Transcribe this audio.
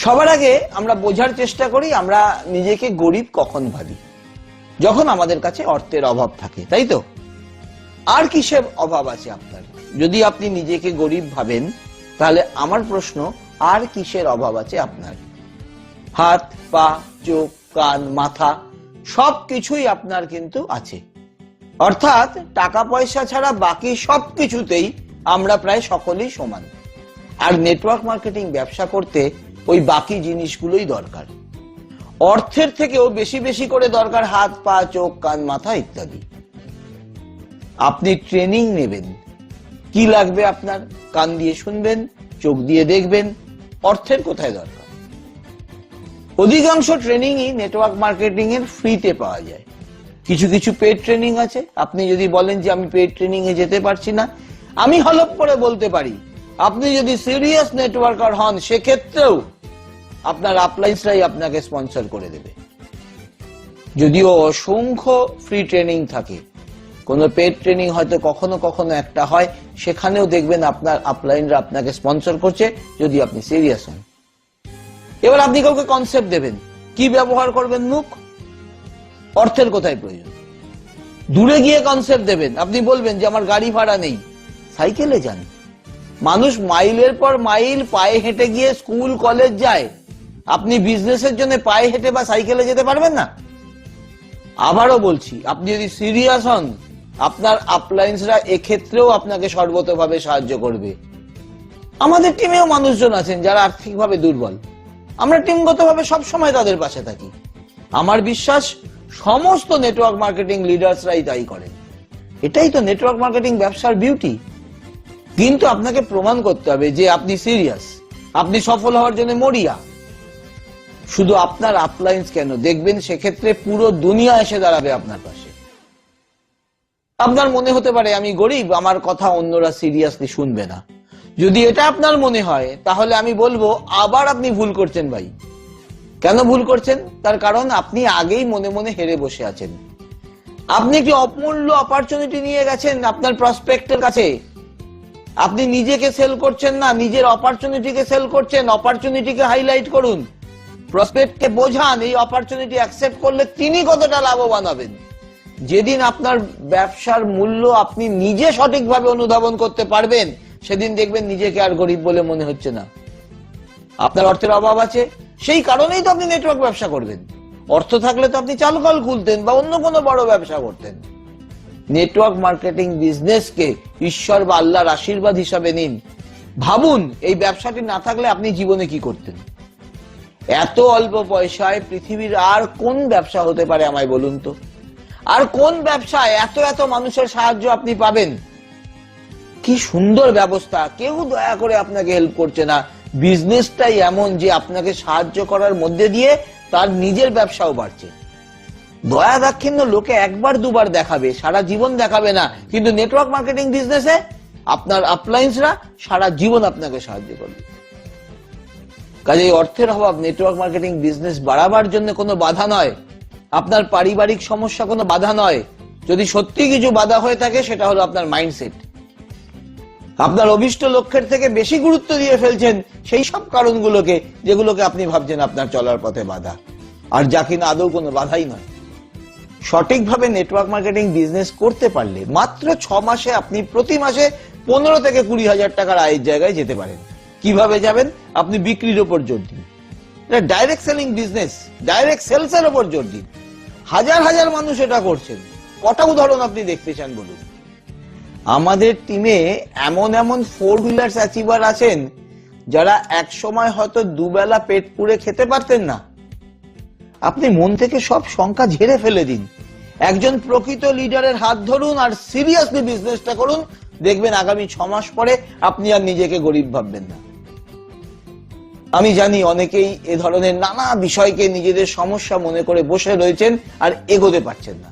সবার আগে আমরা বোঝার চেষ্টা করি আমরা নিজেকে গরিব কখন ভাবি, যখন আমাদের কাছে অর্থের অভাব থাকে, তাই তো? আর কিসের অভাব আছে আপনার? যদি আপনি নিজেকে গরিব ভাবেন তাহলে আমার প্রশ্ন, আর কিসের অভাব আছে আপনার? হাত, পা, চোখ, কান, মাথা সবকিছুই আপনার কিন্তু আছে। অর্থাৎ টাকা পয়সা ছাড়া বাকি সবকিছুতেই আমরা প্রায় সকলেই সমান। আর নেটওয়ার্ক মার্কেটিং ব্যবসা করতে ওই বাকি জিনিসগুলোই দরকার। অর্থের থেকেও বেশি বেশি করে দরকার হাত, পা, চোখ, কান, মাথা ইত্যাদি। আপনি ট্রেনিং নেবেন, কি লাগবে আপনার? কান দিয়ে শুনবেন, চোখ দিয়ে দেখবেন, অর্থের কোথায় দরকার? অধিকাংশ ট্রেনিংই নেটওয়ার্ক মার্কেটিং এর ফ্রিতে পাওয়া যায়। কিছু কিছু পেড ট্রেনিং আছে। আপনি যদি বলেন যে আমি পেড ট্রেনিং এ যেতে পারছি না, আমি হলপ করে বলতে পারি আপনি যদি সিরিয়াস নেটওয়ার্কার হন সেক্ষেত্রেও আপনার আপলাইন্সরাই আপনাকে স্পন্সর করে দেবে। যদিও অসংখ্য ফ্রি ট্রেনিং থাকে, কোন পেড ট্রেনিং হয়তো কখনো কখনো একটা হয়, সেখানেও দেখবেন আপনার আপলাইনরা আপনাকে স্পন্সর করছে যদি আপনি সিরিয়াস হন। এবার আপনি কাউকে কনসেপ্ট দেবেন, কি ব্যবহার করবেন? মুখ। অর্থের কোথায় প্রয়োজন? দূরে গিয়ে কনসেপ্ট দেবেন, আপনি বলবেন যে আমার গাড়ি ভাড়া নেই, সাইকেলে যান। মানুষ মাইলের পর মাইল পায়ে হেঁটে গিয়ে স্কুল কলেজ যায়, আপনি বিজনেসের জন্য পায়ে হেঁটে বা সাইকেলে যেতে পারবেন না? আবারও বলছি, আপনি যদি সিরিয়াস হন আপনার আপলাইন্সরা এক্ষেত্রেও আপনাকে সর্বতভাবে সাহায্য করবে। আমাদের টিমেও মানুষজন আছেন যারা আর্থিকভাবে দুর্বল, আমরা টিমগতভাবে সবসময় তাদের পাশে থাকি। আমার বিশ্বাস সমস্ত নেটওয়ার্ক মার্কেটিং লিডার্সরাই তাই করেন। এটাই তো নেটওয়ার্ক মার্কেটিং ব্যবসার বিউটি। কিন্তু আপনাকে প্রমাণ করতে হবে যে আপনি সিরিয়াস, আপনি সফল হওয়ার জন্য মরিয়া। শুধু আপনার আপলাইন্স কেন, দেখবেন সেক্ষেত্রে পুরো দুনিয়া এসে দাঁড়াবে আপনার পাশে। আপনার মনে হতে পারে আমি গরিব, আমার কথা অন্যরা সিরিয়াসলি শুনবে না। যদি এটা আপনার মনে হয় তাহলে আমি বলবো আবার আপনি ভুল করছেন ভাই। কেন ভুল করছেন? তার কারণ আপনি আগেই মনে মনে হেরে বসে আছেন। আপনি একটি অমূল্য অপরচুনিটি নিয়ে গেছেন আপনার প্রসপেক্টের কাছে, আপনি নিজেকে সেল করছেন না, নিজের অপরচুনিটিকে সেল করছেন। অপরচুনিটিকে হাইলাইট করুন, প্রসপেক্টকে বোঝান এই অপরচুনিটি অ্যাকসেপ্ট করলে তিনি কতটা লাভবান হবেন। যেদিন আপনার ব্যবসার মূল্য আপনি নিজে সঠিকভাবে অনুধাবন করতে পারবেন, সেদিন দেখবেন নিজেকে আর গরিব বলে মনে হচ্ছে না। আপনার অর্থের অভাব আছে, সেই কারণেই তো আপনি নেটওয়ার্ক ব্যবসা করবেন। অর্থ থাকলে তো আপনি চালকল খুলতেন বা অন্য কোনো বড় ব্যবসা করতেন। নেটওয়ার্ক মার্কেটিং বিজনেসকে ঈশ্বর বা আল্লাহর আশীর্বাদ হিসাবে নিন। ভাবুন এই ব্যবসাটি না থাকলে আপনি জীবনে কি করতেন। এত অল্প পয়সায় পৃথিবীর আর কোন ব্যবসা হতে পারে আমায় বলুন তো? আর কোন ব্যবসায় এত এত মানুষের সাহায্য আপনি পাবেন? কি সুন্দর ব্যবস্থা, কেউ দয়া করে আপনাকে হেল্প করছে না। বিজনেসটাই এমন যে আপনাকে সাহায্য করার মধ্যে দিয়ে তার নিজের ব্যবসাও বাড়ছে। দয়া দাক্ষিণ্য লোকে একবার দুবার দেখাবে, সারা জীবন দেখাবে না। কিন্তু নেটওয়ার্ক মার্কেটিং বিজনেসে আপনার আপলাইন্সরা সারা জীবন আপনাকে সাহায্য করবে। কাজেই অর্থের অভাব নেটওয়ার্ক মার্কেটিং বিজনেস বাড়াবার জন্য কোনো বাধা নয়, আপনার পারিবারিক সমস্যা কোনো বাধা নয়। যদি সত্যি কিছু বাধা হয়ে থাকে সেটা হলো আপনার মাইন্ডসেট। আপনার অভিষ্ট লক্ষ্যের থেকে বেশি গুরুত্ব দিয়ে ফেলছেন সেই সব কারণগুলোকে যেগুলোকে আপনি ভাবছেন আপনার চলার পথে বাধা, আর যা কিনা আদৌ কোনো বাধাই নয়। সঠিকভাবে নেটওয়ার্ক মার্কেটিং বিজনেস করতে পারলে মাত্র 6 মাসে আপনি প্রতি মাসে 15 থেকে 20 হাজার টাকার আয়ের জায়গায় যেতে পারেন। কিভাবে যাবেন? আপনি বিক্রির উপর জোর দিন। এটা direct selling business, direct sales এর উপর জোর দিন। হাজার হাজার মানুষ এটা করছেন। কটা উদাহরণ আপনি দেখতে চান বলুন? আমাদের টিমে এমন এমন 4 হুইলার্স অ্যাচিভার আছেন যারা এক সময় হয়তো দুবেলা পেট পুড়ে খেতে পারতেন না। আপনি মন থেকে সব শঙ্কা ঝেড়ে ফেলে দিন, একজন প্রকৃত লিডারের হাত ধরুন আর সিরিয়াসলি বিজনেসটা করুন। দেখবেন আগামী 6 মাস পরে আপনি আর নিজেকে গরিব ভাববেন না। আমি জানি অনেকেই এ ধরনের নানা বিষয়কে নিজেদের সমস্যা মনে করে বসে রয়েছেন আর এগোতে পারছেন না।